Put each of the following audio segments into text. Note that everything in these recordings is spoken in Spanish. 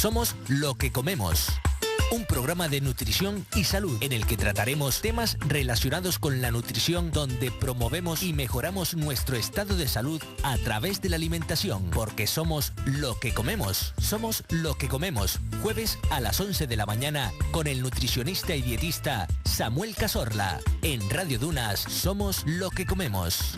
Somos Lo que Comemos. Un programa de nutrición y salud en el que trataremos temas relacionados con la nutrición, donde promovemos y mejoramos nuestro estado de salud a través de la alimentación, porque somos lo que comemos. Somos Lo que Comemos, jueves a las 11 de la mañana con el nutricionista y dietista Samuel Cazorla. En Radio Dunas somos Lo que Comemos.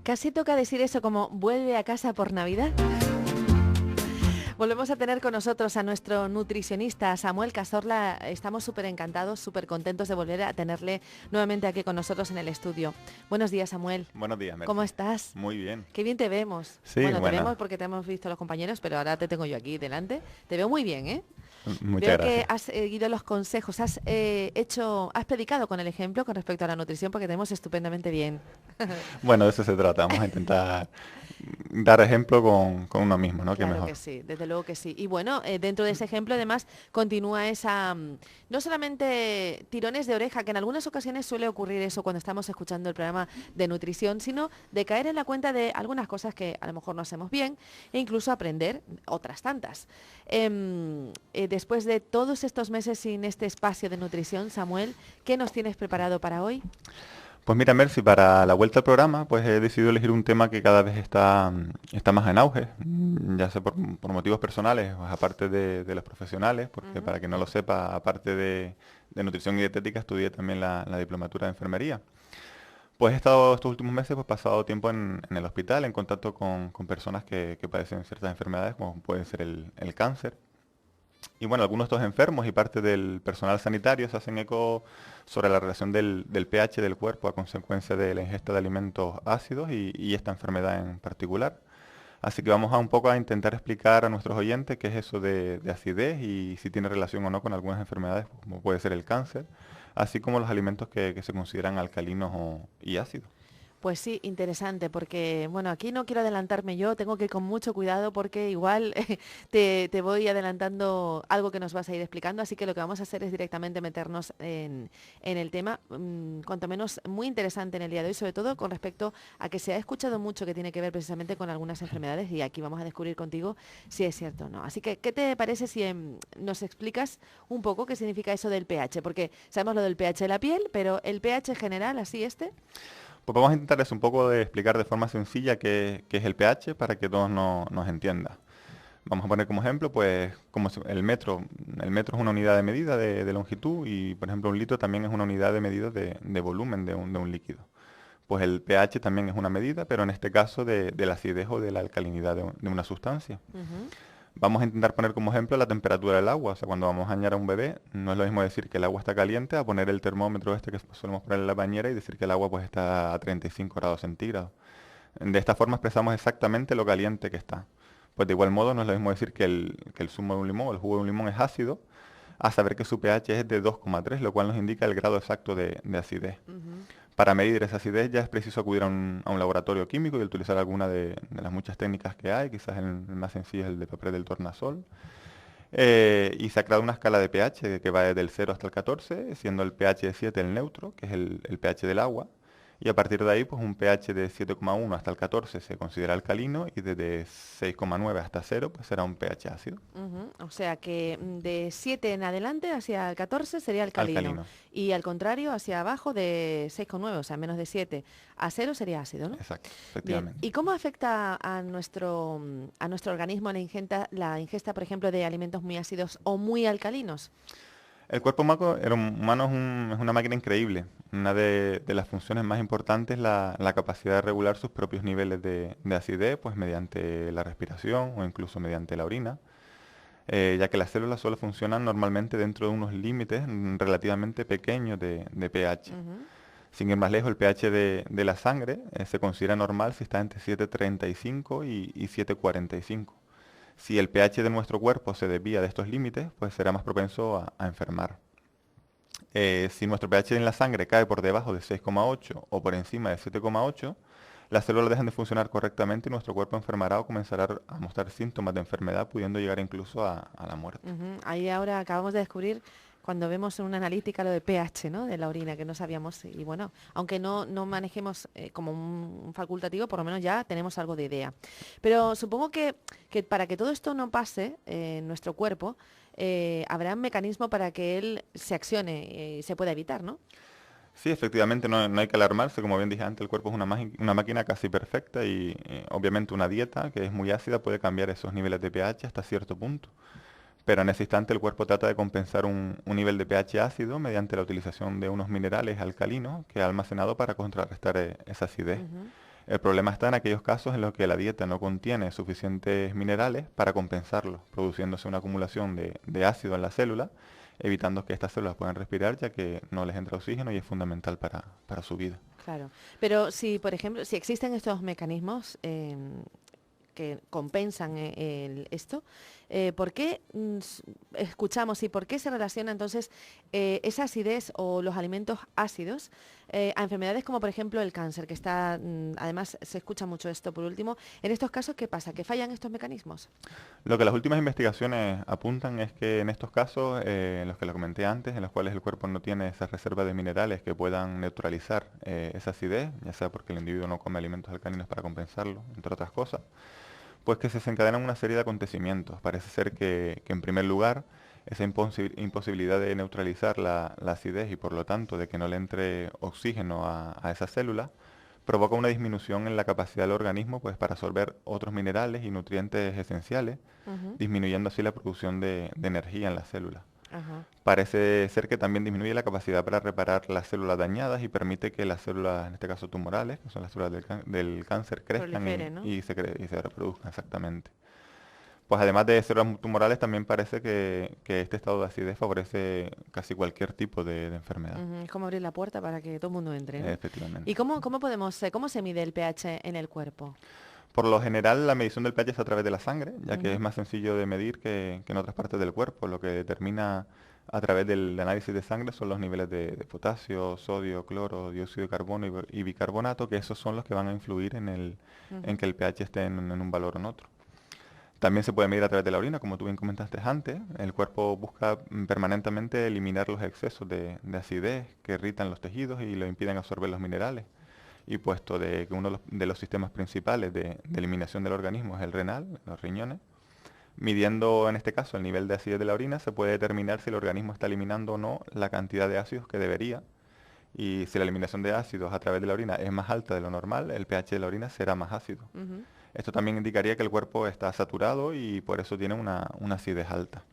Casi toca decir eso como vuelve a casa por Navidad. Volvemos a tener con nosotros a nuestro nutricionista Samuel Cazorla. Estamos súper encantados, súper contentos de volver a tenerle nuevamente aquí con nosotros en el estudio. Buenos días, Samuel. Buenos días, Mercedes. ¿Cómo estás? Muy bien. Qué bien te vemos. Sí, bueno, te vemos porque te hemos visto los compañeros, pero ahora te tengo yo aquí delante. Te veo muy bien, ¿eh? Muchas gracias. Veo que has seguido los consejos, has predicado con el ejemplo con respecto a la nutrición, porque te vemos estupendamente bien. Bueno, de eso se trata. Vamos a intentar dar ejemplo con uno mismo, ¿no? Claro que mejor. Que sí, desde luego que sí. Y bueno, dentro de ese ejemplo además continúa esa, no solamente tirones de oreja, que en algunas ocasiones suele ocurrir eso cuando estamos escuchando el programa de nutrición, sino de caer en la cuenta de algunas cosas que a lo mejor no hacemos bien e incluso aprender otras tantas. Después de todos estos meses sin este espacio de nutrición, Samuel, ¿qué nos tienes preparado para hoy? Pues mira, Mercy, para la vuelta al programa, pues he decidido elegir un tema que cada vez está más en auge, ya sea por motivos personales, pues aparte de los profesionales, porque para quien no lo sepa, aparte de nutrición y dietética, estudié también la diplomatura de enfermería. Pues he estado estos últimos meses, pues pasado tiempo en el hospital, en contacto con personas que padecen ciertas enfermedades, como puede ser el cáncer. Y bueno, algunos de estos enfermos y parte del personal sanitario se hacen eco sobre la relación del pH del cuerpo a consecuencia de la ingesta de alimentos ácidos y esta enfermedad en particular. Así que vamos a un poco a intentar explicar a nuestros oyentes qué es eso de acidez y si tiene relación o no con algunas enfermedades, como puede ser el cáncer, así como los alimentos que se consideran alcalinos y ácidos. Pues sí, interesante, porque bueno, aquí no quiero adelantarme yo, tengo que ir con mucho cuidado porque igual te voy adelantando algo que nos vas a ir explicando, así que lo que vamos a hacer es directamente meternos en el tema, cuanto menos muy interesante en el día de hoy, sobre todo con respecto a que se ha escuchado mucho que tiene que ver precisamente con algunas enfermedades y aquí vamos a descubrir contigo si es cierto o no. Así que, ¿qué te parece si nos explicas un poco qué significa eso del pH? Porque sabemos lo del pH de la piel, pero el pH general, así Pues vamos a intentar un poco de explicar de forma sencilla qué es el pH para que todos nos entiendan. Vamos a poner como ejemplo, pues, como el metro. El metro es una unidad de medida de longitud y, por ejemplo, un litro también es una unidad de medida de volumen de un líquido. Pues el pH también es una medida, pero en este caso de la acidez o de la alcalinidad de una sustancia. Vamos a intentar poner como ejemplo la temperatura del agua. O sea, cuando vamos a bañar a un bebé, no es lo mismo decir que el agua está caliente a poner el termómetro que solemos poner en la bañera y decir que el agua pues está a 35 grados centígrados. De esta forma expresamos exactamente lo caliente que está. Pues de igual modo no es lo mismo decir que el zumo de un limón o el jugo de un limón es ácido, a saber que su pH es de 2,3, lo cual nos indica el grado exacto de acidez. Para medir esa acidez ya es preciso acudir a un laboratorio químico y utilizar alguna de las muchas técnicas que hay, quizás el más sencillo es el de papel del tornasol. Y se ha creado una escala de pH que va desde el 0 hasta el 14, siendo el pH de 7 el neutro, que es el pH del agua. Y a partir de ahí, pues un pH de 7,1 hasta el 14 se considera alcalino y desde 6,9 hasta 0 pues será un pH ácido. O sea que de 7 en adelante hacia el 14 sería alcalino. Y al contrario, hacia abajo de 6,9, o sea, menos de 7 a 0 sería ácido, ¿no? Exacto, efectivamente. Bien. ¿Y cómo afecta a nuestro organismo la ingesta, por ejemplo, de alimentos muy ácidos o muy alcalinos? El cuerpo humano es una máquina increíble. Una de las funciones más importantes es la capacidad de regular sus propios niveles de acidez, pues mediante la respiración o incluso mediante la orina, ya que las células solo funcionan normalmente dentro de unos límites relativamente pequeños de pH. Sin ir más lejos, el pH de la sangre se considera normal si está entre 7,35 y 7,45. Si el pH de nuestro cuerpo se desvía de estos límites, pues será más propenso a enfermar. Si nuestro pH en la sangre cae por debajo de 6,8 o por encima de 7,8, las células dejan de funcionar correctamente y nuestro cuerpo enfermará o comenzará a mostrar síntomas de enfermedad, pudiendo llegar incluso a la muerte. Ahí ahora acabamos de descubrir, cuando vemos en una analítica, lo de pH, ¿no? De la orina, que no sabíamos. Y bueno, aunque no manejemos como un facultativo, por lo menos ya tenemos algo de idea. Pero supongo que para que todo esto no pase en nuestro cuerpo, habrá un mecanismo para que él se accione y se pueda evitar, ¿no? Sí, efectivamente, no hay que alarmarse. Como bien dije antes, el cuerpo es una máquina casi perfecta y obviamente una dieta que es muy ácida puede cambiar esos niveles de pH hasta cierto punto. Pero en ese instante el cuerpo trata de compensar un nivel de pH ácido mediante la utilización de unos minerales alcalinos que ha almacenado para contrarrestar esa acidez. El problema está en aquellos casos en los que la dieta no contiene suficientes minerales para compensarlo, produciéndose una acumulación de ácido en la célula, evitando que estas células puedan respirar, ya que no les entra oxígeno y es fundamental para su vida. Claro. Pero si, por ejemplo, si existen estos mecanismos que compensan esto, ¿por qué escuchamos y por qué se relaciona entonces esa acidez o los alimentos ácidos a enfermedades como por ejemplo el cáncer, que está, además se escucha mucho esto por último? En estos casos, ¿qué pasa? ¿Que fallan estos mecanismos? Lo que las últimas investigaciones apuntan es que en estos casos, en los que lo comenté antes, en los cuales el cuerpo no tiene esas reservas de minerales que puedan neutralizar esa acidez, ya sea porque el individuo no come alimentos alcalinos para compensarlo, entre otras cosas, pues que se desencadenan una serie de acontecimientos. Parece ser que en primer lugar, esa imposibilidad de neutralizar la acidez y por lo tanto de que no le entre oxígeno a esa célula, provoca una disminución en la capacidad del organismo pues, para absorber otros minerales y nutrientes esenciales, disminuyendo así la producción de energía en la célula. Parece ser que también disminuye la capacidad para reparar las células dañadas y permite que las células, en este caso tumorales, que son las células del cáncer, crezcan ¿no? y se reproduzcan exactamente. Pues además de células tumorales, también parece que este estado de acidez favorece casi cualquier tipo de enfermedad. Es como abrir la puerta para que todo el mundo entre, ¿no? Efectivamente. ¿Y cómo se mide el pH en el cuerpo? Por lo general, la medición del pH es a través de la sangre, ya que es más sencillo de medir que en otras partes del cuerpo. Lo que determina a través del análisis de sangre son los niveles de potasio, sodio, cloro, dióxido de carbono y bicarbonato, que esos son los que van a influir en que el pH esté en un valor o en otro. También se puede medir a través de la orina, como tú bien comentaste antes. El cuerpo busca permanentemente eliminar los excesos de acidez que irritan los tejidos y lo impiden absorber los minerales. Y puesto de que uno de los sistemas principales de eliminación del organismo es el renal, los riñones, midiendo en este caso el nivel de acidez de la orina, se puede determinar si el organismo está eliminando o no la cantidad de ácidos que debería. Y si la eliminación de ácidos a través de la orina es más alta de lo normal, el pH de la orina será más ácido. Esto también indicaría que el cuerpo está saturado y por eso tiene una acidez alta.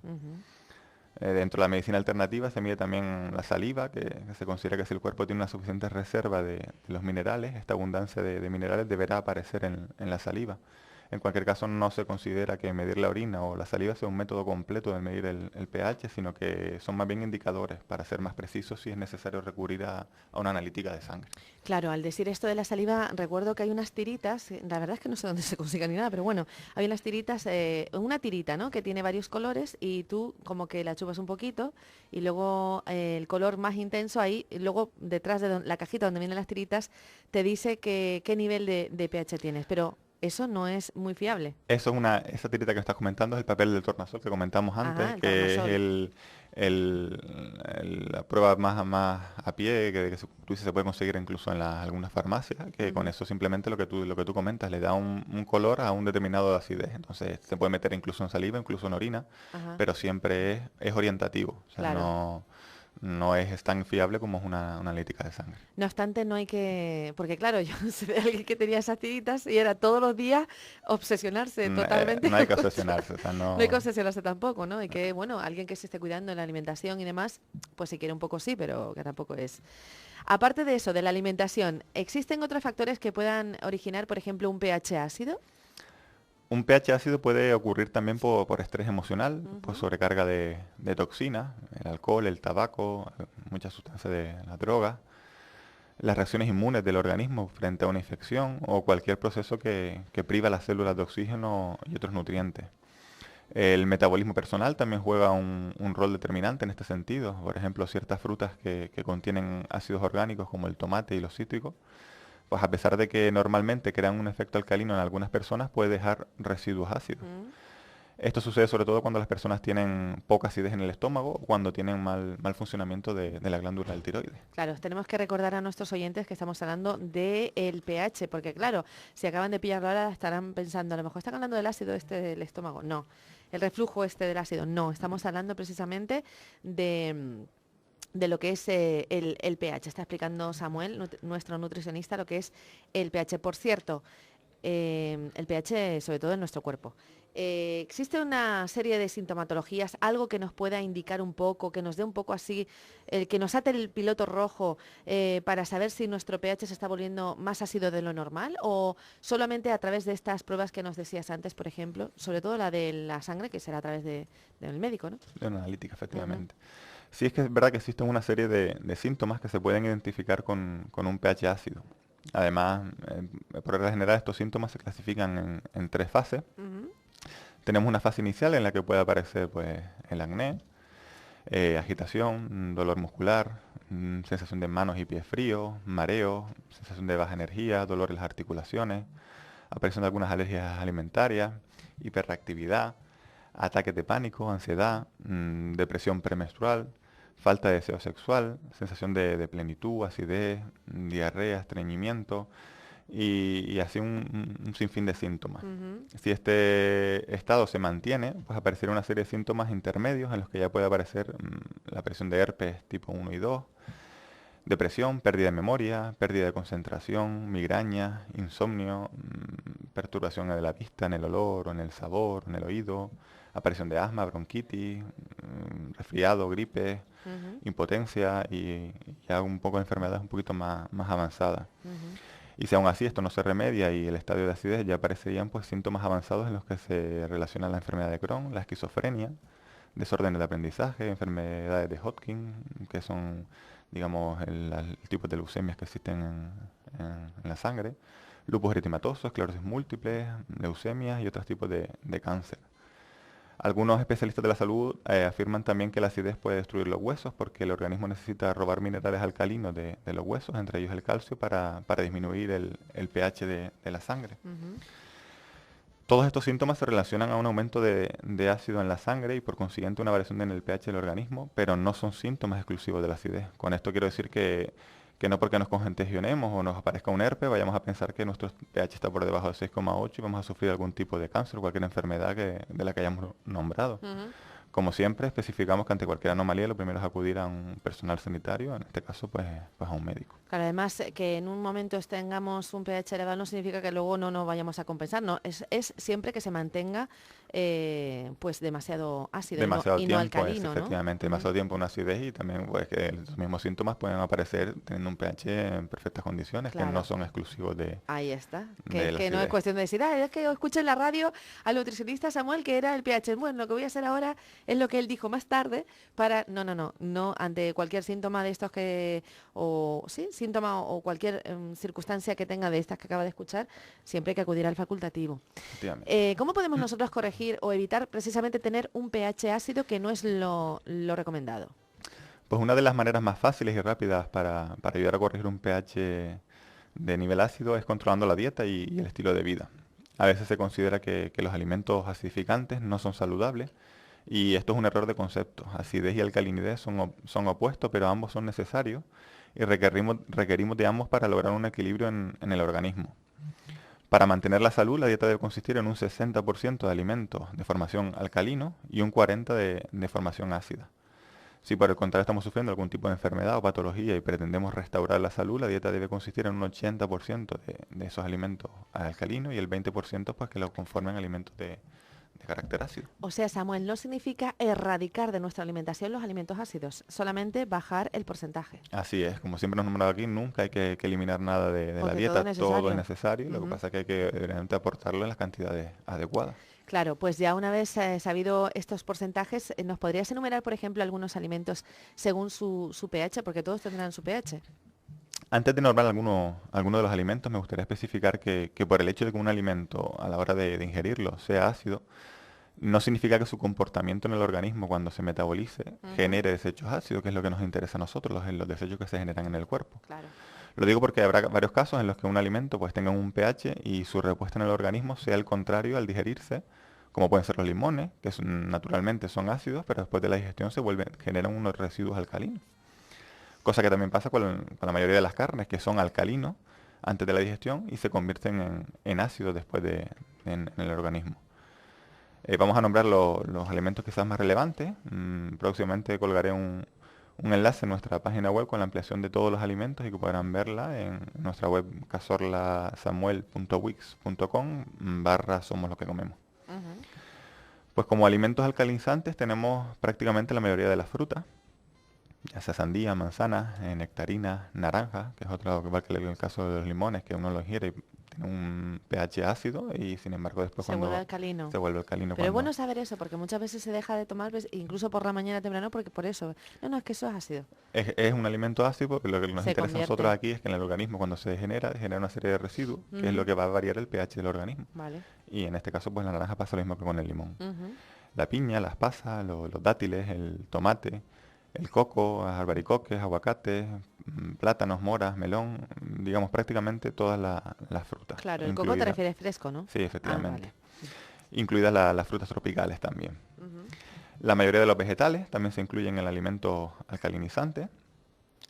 Dentro de la medicina alternativa se mide también la saliva, que se considera que si el cuerpo tiene una suficiente reserva de los minerales, esta abundancia de minerales deberá aparecer en la saliva. En cualquier caso, no se considera que medir la orina o la saliva sea un método completo de medir el pH, sino que son más bien indicadores para ser más precisos si es necesario recurrir a una analítica de sangre. Claro, al decir esto de la saliva, recuerdo que hay unas tiritas, la verdad es que no sé dónde se consigan ni nada, pero bueno, hay unas tiritas, una tirita, ¿no?, que tiene varios colores y tú como que la chupas un poquito y luego el color más intenso ahí, y luego detrás de la cajita donde vienen las tiritas, te dice qué nivel de pH tienes, pero eso no es muy fiable. Esa tirita que estás comentando es el papel del tornasol que comentamos antes, que es la prueba más a pie, que se puede conseguir incluso en algunas farmacias, que con eso simplemente lo que tú comentas, le da un color a un determinado acidez. Entonces se puede meter incluso en saliva, incluso en orina, pero siempre es orientativo. O sea, claro. No es tan fiable como es una analítica de sangre. No obstante, no hay que... Porque claro, yo sé de alguien que tenía esas tiritas y era todos los días obsesionarse totalmente. No hay que obsesionarse. O sea, no hay que obsesionarse tampoco, ¿no? Y que, bueno, alguien que se esté cuidando en la alimentación y demás, pues si quiere un poco sí, pero que tampoco es... Aparte de eso, de la alimentación, ¿existen otros factores que puedan originar, por ejemplo, un pH ácido? Un pH ácido puede ocurrir también por estrés emocional, por sobrecarga de toxinas, el alcohol, el tabaco, muchas sustancias de la droga, las reacciones inmunes del organismo frente a una infección o cualquier proceso que priva las células de oxígeno y otros nutrientes. El metabolismo personal también juega un rol determinante en este sentido. Por ejemplo, ciertas frutas que contienen ácidos orgánicos como el tomate y los cítricos pues a pesar de que normalmente crean un efecto alcalino en algunas personas, puede dejar residuos ácidos. Esto sucede sobre todo cuando las personas tienen poca acidez en el estómago o cuando tienen mal funcionamiento de la glándula del tiroides. Claro, tenemos que recordar a nuestros oyentes que estamos hablando del pH, porque claro, si acaban de pillarlo ahora estarán pensando, a lo mejor están hablando del ácido este del estómago. No, el reflujo este del ácido, no. Estamos hablando precisamente de lo que es el pH. Está explicando Samuel, nuestro nutricionista, lo que es el pH. Por cierto, el pH sobre todo en nuestro cuerpo. Existe una serie de sintomatologías, algo que nos pueda indicar un poco, que nos dé un poco así, que nos ate el piloto rojo para saber si nuestro pH se está volviendo más ácido de lo normal, o solamente a través de estas pruebas que nos decías antes, por ejemplo, sobre todo la de la sangre, que será a través del médico, ¿no? De una analítica, efectivamente. Sí, es que es verdad que existen una serie de síntomas que se pueden identificar con un pH ácido. Además, por regla general, estos síntomas se clasifican en 3 fases. Tenemos una fase inicial en la que puede aparecer pues, el acné, agitación, dolor muscular, sensación de manos y pies fríos, mareo, sensación de baja energía, dolor en las articulaciones, aparición de algunas alergias alimentarias, hiperreactividad, ataques de pánico, ansiedad, depresión premenstrual, falta de deseo sexual, sensación de plenitud, acidez, diarrea, estreñimiento y así un sinfín de síntomas. Si este estado se mantiene, pues aparecerá una serie de síntomas intermedios en los que ya puede aparecer la aparición de herpes tipo 1 y 2, depresión, pérdida de memoria, pérdida de concentración, migraña, insomnio, perturbación de la vista, en el olor, o en el sabor, en el oído, aparición de asma, bronquitis, resfriado, gripe, impotencia y ya un poco de enfermedades un poquito más avanzadas. Y si aún así esto no se remedia y el estadio de acidez ya aparecerían pues síntomas avanzados en los que se relaciona la enfermedad de Crohn, la esquizofrenia, desórdenes de aprendizaje, enfermedades de Hodgkin, que son, digamos, el tipo de leucemias que existen en la sangre, lupus eritematoso, esclerosis múltiple, leucemias y otros tipos de cáncer. Algunos especialistas de la salud afirman también que la acidez puede destruir los huesos porque el organismo necesita robar minerales alcalinos de los huesos, entre ellos el calcio, para disminuir el pH de la sangre. Todos estos síntomas se relacionan a un aumento de ácido en la sangre y por consiguiente una variación en el pH del organismo, pero no son síntomas exclusivos de la acidez. Con esto quiero decir que no porque nos congestionemos o nos aparezca un herpes vayamos a pensar que nuestro pH está por debajo de 6,8 y vamos a sufrir algún tipo de cáncer o cualquier enfermedad de la que hayamos nombrado. Como siempre, especificamos que ante cualquier anomalía lo primero es acudir a un personal sanitario, en este caso pues a un médico. Claro, además que en un momento tengamos un pH elevado no significa que luego no nos vayamos a compensar, no, es siempre que se mantenga pues demasiado ácido demasiado y tiempo, no alcalino, efectivamente, ¿no? demasiado tiempo una acidez y también pues que los mismos síntomas pueden aparecer teniendo un pH en perfectas condiciones, claro, que no son exclusivos de ahí está, de que no es cuestión de decir, es que escuché en la radio al nutricionista Samuel que era el pH. Bueno, lo que voy a hacer ahora es lo que él dijo más tarde para... No, ante cualquier síntoma de estos síntoma o cualquier circunstancia que tenga de estas que acaba de escuchar, siempre hay que acudir al facultativo. ¿Cómo podemos nosotros corregir o evitar precisamente tener un pH ácido que no es lo recomendado? Pues una de las maneras más fáciles y rápidas para ayudar a corregir un pH de nivel ácido es controlando la dieta y el estilo de vida. A veces se considera que los alimentos acidificantes no son saludables y esto es un error de concepto. Acidez y alcalinidad son opuestos, pero ambos son necesarios y requerimos de ambos para lograr un equilibrio en el organismo. Para mantener la salud, la dieta debe consistir en un 60% de alimentos de formación alcalino y un 40% de formación ácida. Si por el contrario estamos sufriendo algún tipo de enfermedad o patología y pretendemos restaurar la salud, la dieta debe consistir en un 80% de esos alimentos alcalinos y el 20% pues que lo conformen alimentos de carácter ácido. O sea, Samuel, no significa erradicar de nuestra alimentación los alimentos ácidos, solamente bajar el porcentaje. Así es, como siempre nos hemos nombrado aquí, nunca hay que eliminar nada de la dieta, todo es necesario, lo que pasa es que hay que realmente aportarlo en las cantidades adecuadas. Claro, pues ya una vez sabido estos porcentajes, ¿nos podrías enumerar, por ejemplo, algunos alimentos según su pH? Porque todos tendrán su pH. Antes de nombrar alguno de los alimentos, me gustaría especificar que por el hecho de que un alimento a la hora de ingerirlo sea ácido, no significa que su comportamiento en el organismo cuando se metabolice genere desechos ácidos, que es lo que nos interesa a nosotros, los desechos que se generan en el cuerpo. Claro. Lo digo porque habrá varios casos en los que un alimento pues tenga un pH y su respuesta en el organismo sea el contrario al digerirse, como pueden ser los limones, que naturalmente son ácidos, pero después de la digestión generan unos residuos alcalinos. Cosa que también pasa con la mayoría de las carnes, que son alcalinos antes de la digestión y se convierten en ácidos después en el organismo. Vamos a nombrar los alimentos quizás más relevantes. Próximamente colgaré un enlace en nuestra página web con la ampliación de todos los alimentos y que podrán verla en nuestra web cazorlasamuel.wix.com/somos lo que comemos. Ujú. Pues como alimentos alcalinizantes tenemos prácticamente la mayoría de las frutas, ya sea sandía, manzana, nectarina, naranja, que es otro igual que el caso de los limones, que uno lo ingiere y tiene un pH ácido y sin embargo después Se vuelve alcalino. se vuelve alcalino Pero es cuando... bueno saber eso, porque muchas veces se deja de tomar, incluso por la mañana temprano, porque por eso. No, es que eso es ácido. Es un alimento ácido porque lo que nos Se interesa a nosotros convierte. aquí es que en el organismo cuando se genera una serie de residuos, que es Ujú. lo que va a variar el pH del organismo. Vale. Y en este caso pues la naranja pasa lo mismo que con el limón. Ujú. La piña, las pasas, los dátiles, el tomate, el coco, albaricoques, aguacates, plátanos, moras, melón, digamos prácticamente todas las frutas. Claro, el coco te refieres fresco, ¿no? Sí, Ah, efectivamente. vale. Incluidas las frutas tropicales también. Ujú. La mayoría de los vegetales también se incluyen en el alimento alcalinizante.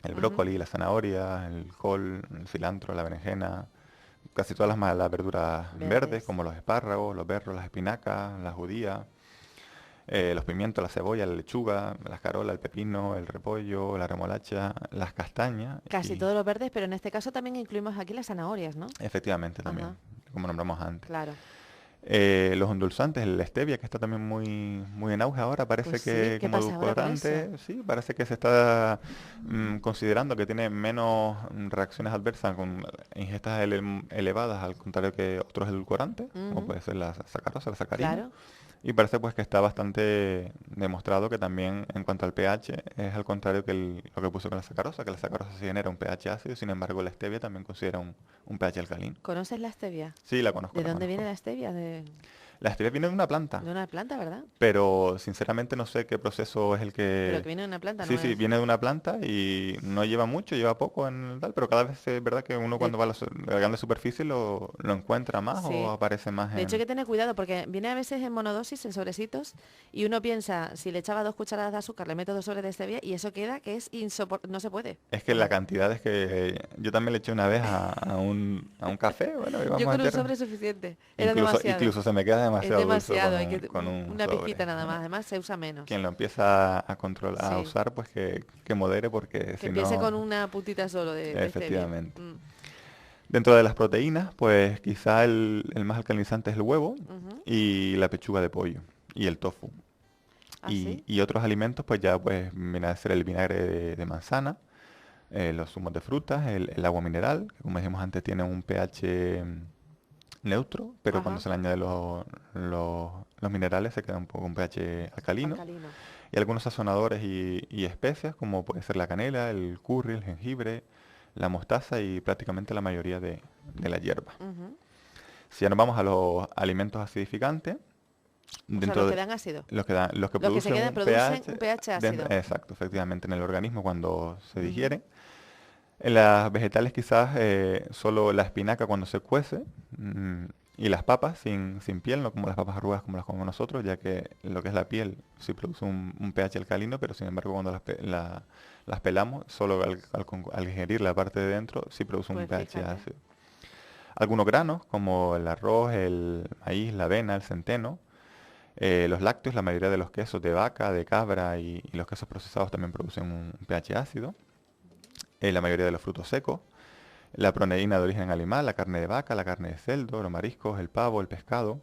El Ujú. brócoli, la zanahoria, el col, el cilantro, la berenjena, casi todas las verduras verdes, Verdes. como los espárragos, los berros, las espinacas, las judías, los pimientos, la cebolla, la lechuga, la escarola, el pepino, el repollo, la remolacha, las castañas Casi y todos los verdes, pero en este caso también incluimos aquí las zanahorias, ¿no? efectivamente también, Ajá. como nombramos antes. Claro. Los endulzantes, el stevia, que está también muy en auge ahora, parece Pues sí, que ¿qué como pasa ahora con eso? edulcorante, sí, parece que se está considerando que tiene menos reacciones adversas con ingestas elevadas, al contrario que otros edulcorantes, como Ujú. puede ser la sacarosa, la sacarina. Claro. Y parece pues que está bastante demostrado que también en cuanto al pH es al contrario que lo que puso con la sacarosa sí genera un pH ácido, sin embargo la stevia también considera un pH alcalino. ¿Conoces la stevia? Sí, la conozco, ¿De la dónde conozco. viene la stevia? La stevia viene de una planta, De una planta, ¿verdad? pero sinceramente no sé qué proceso es el Pero que que... viene de una planta, Sí, no sí, es viene de una planta y no lleva mucho, lleva poco en el tal, pero cada vez es verdad que uno de, cuando va a la grande superficie lo encuentra más o sí. aparece más De hecho, hay en... que tener cuidado porque viene a veces en monodosis, en sobrecitos, y uno piensa, si le echaba 2 cucharadas de azúcar, le meto 2 sobres de stevia y eso queda que es insoportable, no se puede. Es que la cantidad es que yo también le eché una vez a un café, bueno, Yo íbamos a con un echar... sobre es suficiente, era demasiado. Incluso se me queda Es demasiado dulce demasiado, hay que con un una sobre. pizquita nada más, además se usa menos. Quien lo empieza a controlar, a Sí, usar, pues que modere porque que si empiece no, con una puntita solo de stevia. efectivamente. Mm. Dentro de las proteínas, pues quizá el más alcalinizante es el huevo Ujú. y la pechuga de pollo y el tofu. ¿Ah, sí? Y otros alimentos, pues ya pues viene a ser el vinagre de manzana, los zumos de frutas, el agua mineral, que como dijimos antes tiene un pH neutro, pero cuando Ajá, se le añaden los minerales se queda un poco un pH alcalino. alcalino. Y algunos sazonadores y especias, como puede ser la canela, el curry, el jengibre, la mostaza y prácticamente la mayoría de la hierba. Ujú. Si ya nos vamos a los alimentos acidificantes, O sea, dentro los que de dan ácido. los que Los que se producen quedan un producen un pH, pH ácido. exacto, efectivamente en el organismo cuando se Ujú. digieren. En las vegetales quizás solo la espinaca cuando se cuece y las papas sin piel, no como las papas arrugadas como las comemos nosotros, ya que lo que es la piel sí produce un pH alcalino, pero sin embargo cuando las pelamos, solo al ingerir la parte de dentro sí produce un Pues pH fíjate. ácido. Algunos granos como el arroz, el maíz, la avena, el centeno, los lácteos, la mayoría de los quesos de vaca, de cabra y los quesos procesados también producen un pH ácido. La mayoría de los frutos secos, la proteína de origen animal, la carne de vaca, la carne de cerdo, los mariscos, el pavo, el pescado,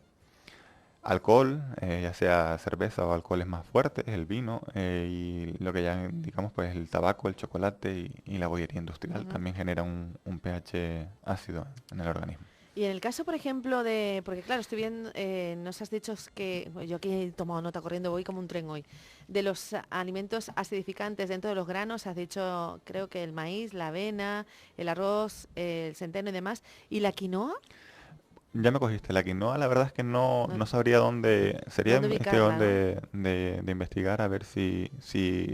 alcohol, ya sea cerveza o alcoholes más fuertes, el vino y lo que ya indicamos pues el tabaco, el chocolate y la bollería industrial Ujú. también genera un pH ácido en el organismo. Y en el caso, por ejemplo, porque claro, estoy viendo, nos has dicho que, bueno, yo aquí he tomado nota corriendo, voy como un tren hoy, de los alimentos acidificantes dentro de los granos, has dicho, creo que el maíz, la avena, el arroz, el centeno y demás, ¿y la quinoa? Ya me cogiste la quinoa, la verdad es que no, No- no sabría dónde, sería ¿Dónde cuestión ubicarla, no? de investigar a ver si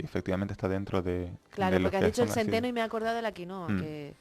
efectivamente está dentro de Claro, los porque has que dicho el son ácidos. centeno y me he acordado de la quinoa, Mm. que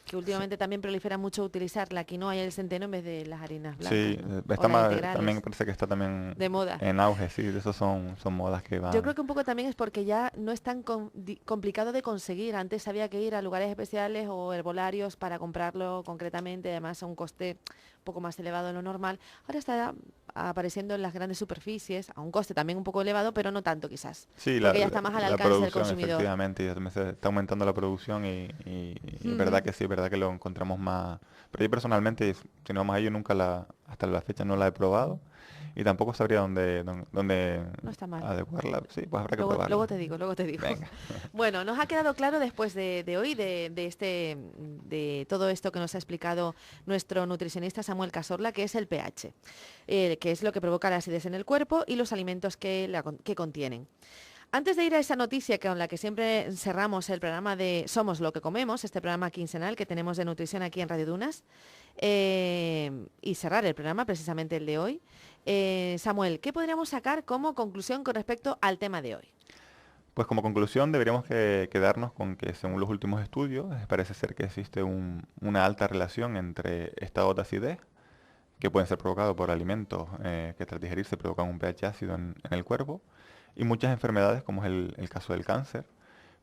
Que últimamente también prolifera mucho utilizar la quinoa y el centeno en vez de las harinas blancas, Sí, ¿no? está O las también integrales, parece que está también de moda. en auge, sí, de esos son modas que Yo creo van. que un poco también es porque ya no es tan complicado de conseguir. Antes había que ir a lugares especiales o herbolarios para comprarlo concretamente, además a un coste un poco más elevado de lo normal. Ahora está apareciendo en las grandes superficies, a un coste también un poco elevado, pero no tanto quizás, Sí, porque ya está más al la alcance del producción, consumidor. efectivamente, ya también se está aumentando la producción y es verdad Ujú. que sí, es verdad que lo encontramos más. Pero yo personalmente, si nos vamos a ello, nunca hasta la fecha no la he probado y tampoco sabría dónde No está mal. adecuarla. Sí, pues habrá que Luego probarla. te digo, luego te digo. Venga. Bueno, nos ha quedado claro después de hoy, de todo esto que nos ha explicado nuestro nutricionista Samuel Cazorla, que es el pH, que es lo que provoca la acidez en el cuerpo y los alimentos que contienen. Antes de ir a esa noticia con la que siempre cerramos el programa de Somos lo que comemos, este programa quincenal que tenemos de nutrición aquí en Radio Dunas, y cerrar el programa, precisamente el de hoy, Samuel, ¿qué podríamos sacar como conclusión con respecto al tema de hoy? Pues como conclusión deberíamos quedarnos con que según los últimos estudios parece ser que existe una alta relación entre estados de acidez que pueden ser provocados por alimentos que tras digerirse provocan un pH ácido en el cuerpo y muchas enfermedades como es el caso del cáncer,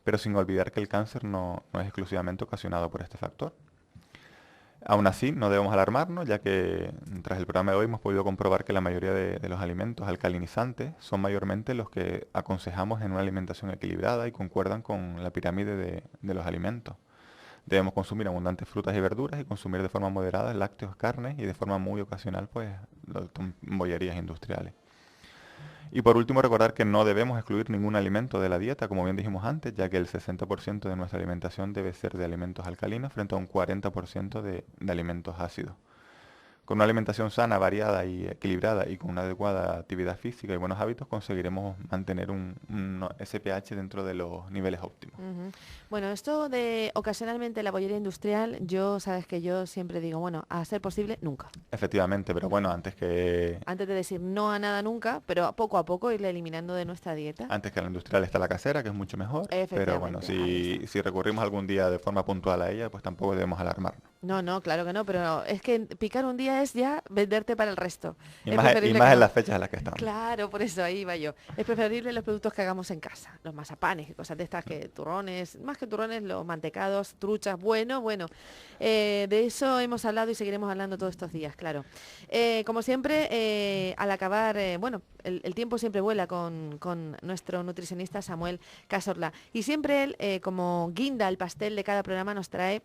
pero sin olvidar que el cáncer no es exclusivamente ocasionado por este factor. Aún así, no debemos alarmarnos, ya que tras el programa de hoy hemos podido comprobar que la mayoría de los alimentos alcalinizantes son mayormente los que aconsejamos en una alimentación equilibrada y concuerdan con la pirámide de los alimentos. Debemos consumir abundantes frutas y verduras y consumir de forma moderada lácteos, carnes y de forma muy ocasional, pues, bollerías industriales. Y por último, recordar que no debemos excluir ningún alimento de la dieta, como bien dijimos antes, ya que el 60% de nuestra alimentación debe ser de alimentos alcalinos frente a un 40% de alimentos ácidos. Con una alimentación sana, variada y equilibrada y con una adecuada actividad física y buenos hábitos conseguiremos mantener un SPH dentro de los niveles óptimos. Ujú. Bueno, esto de ocasionalmente la bollería industrial, sabes que yo siempre digo, bueno, a ser posible, nunca. Efectivamente, pero bueno, Antes de decir no a nada nunca, pero poco a poco irla eliminando de nuestra dieta. antes que la industrial está la casera, que es mucho mejor, pero bueno, Efectivamente, ahí está. si recurrimos algún día de forma puntual a ella, pues tampoco debemos alarmarnos. No, claro que no, pero es que picar un día es ya venderte para el resto. Y Es más, y preferible más que en no. las fechas en las que estamos. Claro, por eso ahí va yo. Es preferible los productos que hagamos en casa, los mazapanes, cosas de estas que turrones, más que turrones, los mantecados, truchas, bueno. De eso hemos hablado y seguiremos hablando todos estos días, claro. Como siempre, al acabar, el tiempo siempre vuela con nuestro nutricionista Samuel Cazorla. Y siempre él, como guinda al pastel de cada programa, nos trae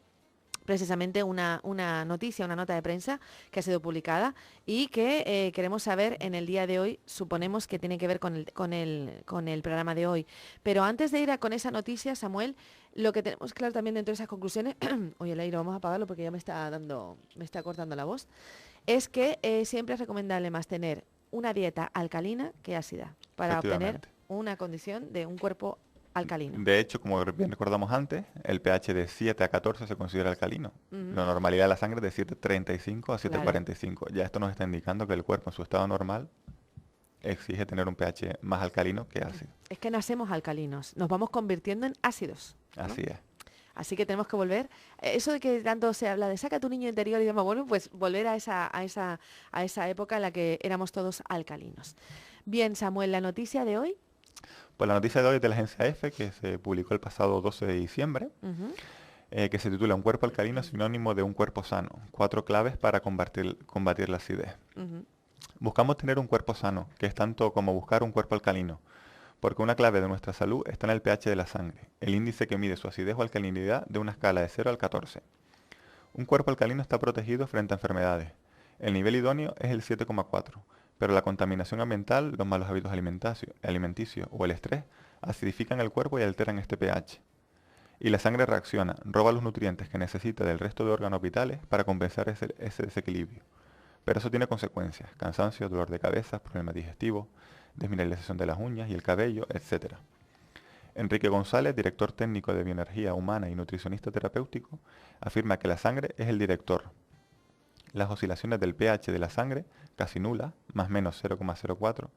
precisamente una noticia, una nota de prensa que ha sido publicada y que queremos saber en el día de hoy, suponemos que tiene que ver con el programa de hoy. Pero antes de ir con esa noticia, Samuel, lo que tenemos claro también dentro de esas conclusiones, oye, el aire, vamos a apagarlo porque ya me está cortando la voz, es que siempre es recomendable más tener una dieta alcalina que ácida para obtener Efectivamente. una condición de un cuerpo alcalino. De hecho, como bien recordamos antes, el pH de 7 a 14 se considera alcalino. Ujú. La normalidad de la sangre es de 7,35 a Claro. 7,45. Ya esto nos está indicando que el cuerpo en su estado normal exige tener un pH más alcalino que ácido. Es que nacemos alcalinos, nos vamos convirtiendo en ácidos, ¿no? Así es. Así que tenemos que volver. Eso de que tanto se habla de saca tu niño interior y demás, bueno, pues volver a esa época en la que éramos todos alcalinos. Bien, Samuel, la noticia de hoy. Pues la noticia de hoy es de la agencia EFE, que se publicó el pasado 12 de diciembre, Ujú. que se titula Un cuerpo alcalino es sinónimo de un cuerpo sano. 4 claves para combatir la acidez. Ujú. Buscamos tener un cuerpo sano, que es tanto como buscar un cuerpo alcalino, porque una clave de nuestra salud está en el pH de la sangre, el índice que mide su acidez o alcalinidad de una escala de 0 al 14. Un cuerpo alcalino está protegido frente a enfermedades. El nivel idóneo es el 7,4, pero la contaminación ambiental, los malos hábitos alimenticios o el estrés acidifican el cuerpo y alteran este pH. Y la sangre reacciona, roba los nutrientes que necesita del resto de órganos vitales para compensar ese desequilibrio. Pero eso tiene consecuencias: cansancio, dolor de cabeza, problemas digestivos, desmineralización de las uñas y el cabello, etc. Enrique González, director técnico de bioenergía humana y nutricionista terapéutico, afirma que la sangre es el director. Las oscilaciones del pH de la sangre, casi nulas, más o menos 0,04,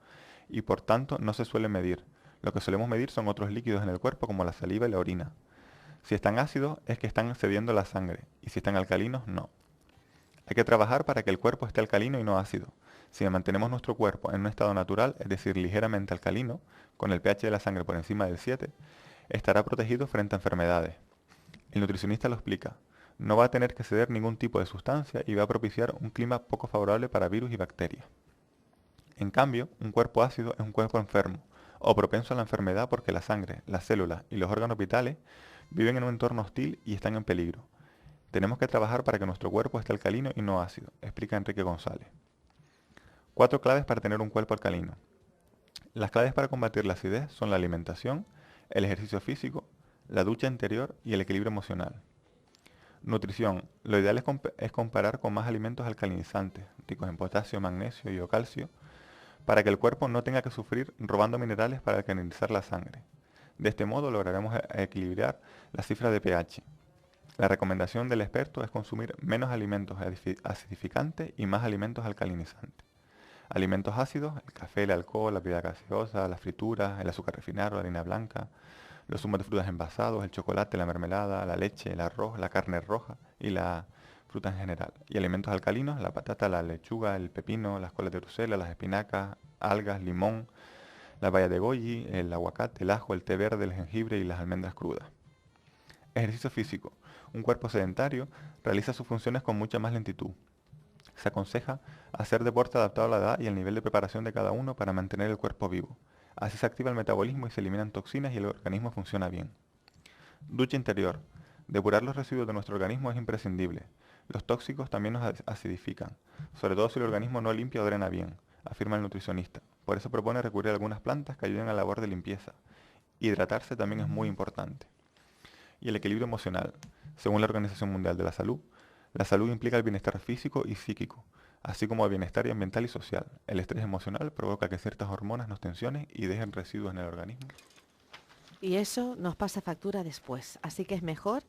y por tanto no se suele medir. Lo que solemos medir son otros líquidos en el cuerpo como la saliva y la orina. Si están ácidos es que están cediendo la sangre y si están alcalinos, no. Hay que trabajar para que el cuerpo esté alcalino y no ácido. Si mantenemos nuestro cuerpo en un estado natural, es decir, ligeramente alcalino, con el pH de la sangre por encima del 7, estará protegido frente a enfermedades. El nutricionista lo explica. No va a tener que ceder ningún tipo de sustancia y va a propiciar un clima poco favorable para virus y bacterias. En cambio, un cuerpo ácido es un cuerpo enfermo o propenso a la enfermedad porque la sangre, las células y los órganos vitales viven en un entorno hostil y están en peligro. Tenemos que trabajar para que nuestro cuerpo esté alcalino y no ácido, explica Enrique González. 4 claves para tener un cuerpo alcalino. Las claves para combatir la acidez son la alimentación, el ejercicio físico, la ducha interior y el equilibrio emocional. Nutrición. Lo ideal es comparar con más alimentos alcalinizantes, ricos en potasio, magnesio y o calcio, para que el cuerpo no tenga que sufrir robando minerales para alcalinizar la sangre. De este modo lograremos equilibrar la cifra de pH. La recomendación del experto es consumir menos alimentos acidificantes y más alimentos alcalinizantes. Alimentos ácidos, el café, el alcohol, la bebida gaseosa, las frituras, el azúcar refinado, la harina blanca, los zumos de frutas envasados, el chocolate, la mermelada, la leche, el arroz, la carne roja y la fruta en general. Y alimentos alcalinos, la patata, la lechuga, el pepino, las coles de Bruselas, las espinacas, algas, limón, la baya de goji, el aguacate, el ajo, el té verde, el jengibre y las almendras crudas. Ejercicio físico. Un cuerpo sedentario realiza sus funciones con mucha más lentitud. Se aconseja hacer deporte adaptado a la edad y al nivel de preparación de cada uno para mantener el cuerpo vivo. Así se activa el metabolismo y se eliminan toxinas y el organismo funciona bien. Ducha interior. Depurar los residuos de nuestro organismo es imprescindible. Los tóxicos también nos acidifican, sobre todo si el organismo no limpia o drena bien, afirma el nutricionista. Por eso propone recurrir a algunas plantas que ayuden a la labor de limpieza. Hidratarse también es muy importante. Y el equilibrio emocional. Según la Organización Mundial de la salud implica el bienestar físico y psíquico, así como el bienestar ambiental y social. El estrés emocional provoca que ciertas hormonas nos tensionen y dejen residuos en el organismo. Y eso nos pasa factura después. Así que es mejor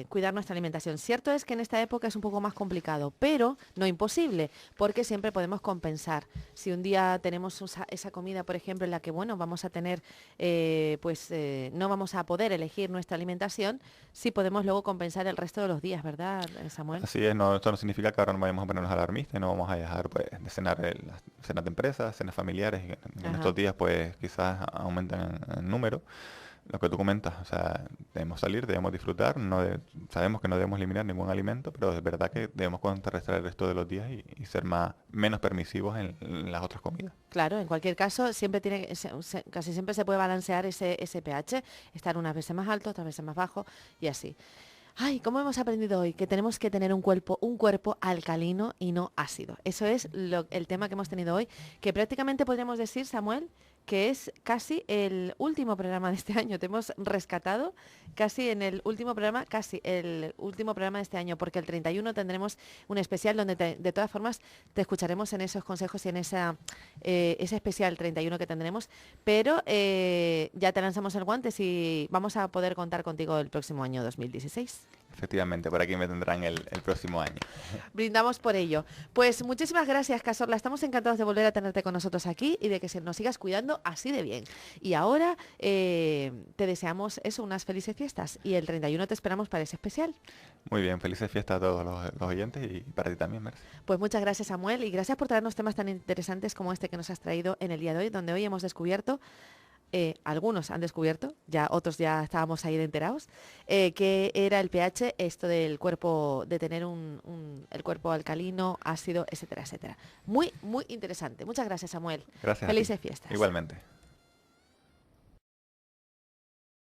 cuidar nuestra alimentación. Cierto es que en esta época es un poco más complicado, pero no imposible, porque siempre podemos compensar. Si un día tenemos esa comida, por ejemplo, en la que vamos a tener, no vamos a poder elegir nuestra alimentación, sí podemos luego compensar el resto de los días, ¿verdad, Samuel? Así es, esto no significa que ahora no vayamos a ponernos alarmistas y no vamos a dejar de cenar las cenas de empresas, cenas familiares, y en estos días pues quizás aumentan en número. Lo que tú comentas, o sea, debemos salir, debemos disfrutar, sabemos que no debemos eliminar ningún alimento, pero es verdad que debemos contrarrestar el resto de los días y ser menos permisivos en las otras comidas. Claro, en cualquier caso, casi siempre se puede balancear ese pH, estar unas veces más alto, otras veces más bajo y así. Ay, ¿cómo hemos aprendido hoy? Que tenemos que tener un cuerpo alcalino y no ácido. Eso es el tema que hemos tenido hoy, que prácticamente podríamos decir, Samuel, que es casi el último programa de este año. Te hemos rescatado casi el último programa de este año, porque el 31 tendremos un especial donde de todas formas te escucharemos en esos consejos y en ese especial 31 que tendremos, pero ya te lanzamos el guante y vamos a poder contar contigo el próximo año 2016. Efectivamente, por aquí me tendrán el próximo año. Brindamos por ello. Pues muchísimas gracias, Cazorla. Estamos encantados de volver a tenerte con nosotros aquí y de que nos sigas cuidando así de bien. Y ahora te deseamos unas felices fiestas. Y el 31 te esperamos para ese especial. Muy bien, felices fiestas a todos los oyentes y para ti también, Merce. Pues muchas gracias, Samuel, y gracias por traernos temas tan interesantes como este que nos has traído en el día de hoy, donde hoy hemos descubierto algunos han descubierto, ya otros ya estábamos ahí enterados, que era el pH, esto del cuerpo, de tener el cuerpo alcalino, ácido, etcétera, etcétera. Muy, muy interesante. Muchas gracias, Samuel. Gracias. Felices fiestas. Igualmente.